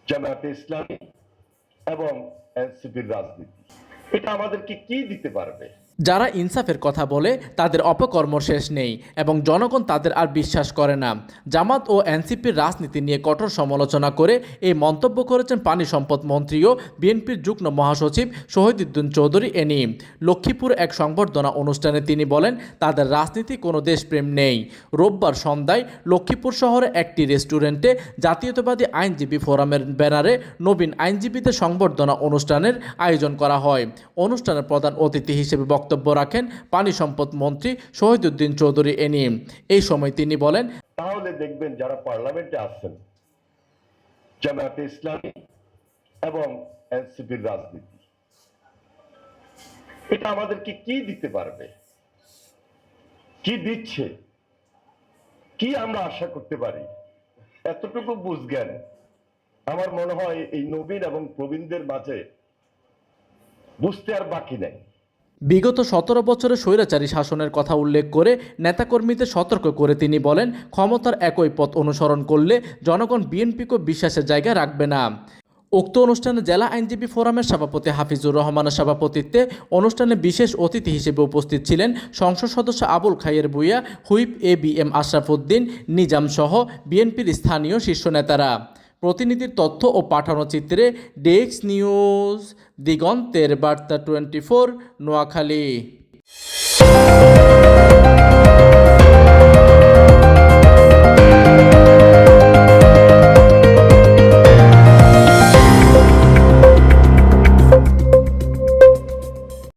জামায়াতে ইসলামী এবং এনসিপির রাজনীতি, এটা আমাদেরকে কি দিতে পারবে? যারা ইনসাফের কথা বলে তাদের অপকর্ম শেষ নেই এবং জনগণ তাদের আর বিশ্বাস করে না। জামাত ও এনসিপির রাজনীতি নিয়ে কঠোর সমালোচনা করে এই মন্তব্য করেছেন পানি সম্পদ মন্ত্রী ও বিএনপির যুগ্ম মহাসচিব শহীদুদ্দিন চৌধুরী এনি। লক্ষ্মীপুর এক সংবর্ধনা অনুষ্ঠানে তিনি বলেন, তাদের রাজনীতি কোনো দেশপ্রেম নেই। রোববার সন্ধ্যায় লক্ষ্মীপুর শহরে একটি রেস্টুরেন্টে জাতীয়তাবাদী আইনজীবী ফোরামের ব্যানারে নবীন আইনজীবীদের সংবর্ধনা অনুষ্ঠানের আয়োজন করা হয়। অনুষ্ঠানের প্রধান অতিথি হিসেবে বক্তব্য রাখেন পানি সম্পদ মন্ত্রী শহীদুদ্দিন চৌধুরী এনি। এই সময় তিনি বলেন, তাহলে দেখবেন যারা পার্লামেন্টে আছেন, জামায়াতে ইসলামী এবং এনসিপির রাজনীতি, এটা আমাদেরকে কি দিতে পারবে, কি দিচ্ছে, কি আমরা আশা করতে পারি? এতটুকু বুঝজ্ঞান আমার মনে হয় এই নবীন এবং প্রবীণদের মাঝে বুঝতে আর বাকি নাই। বিগত 17 বছরের স্বৈরাচারী শাসনের কথা উল্লেখ করে নেতাকর্মীদের সতর্ক করে তিনি বলেন, ক্ষমতার একই পথ অনুসরণ করলে জনগণ বিএনপিকে বিশ্বাসের জায়গায় রাখবে না। উক্ত অনুষ্ঠানে জেলা আইনজীবী ফোরামের সভাপতি হাফিজুর রহমানের সভাপতিত্বে অনুষ্ঠানে বিশেষ অতিথি হিসেবে উপস্থিত ছিলেন সংসদ সদস্য আবুল খায়ের ভূঁইয়া, হুইপ ABM আশরাফুদ্দিন নিজাম সহ বিএনপির স্থানীয় শীর্ষ নেতারা। প্রতিনিধির তথ্য ও পাঠানো চিত্রে ডেস্ক নিউজ, দিগন্তের বার্তা 24, নোয়াখালী।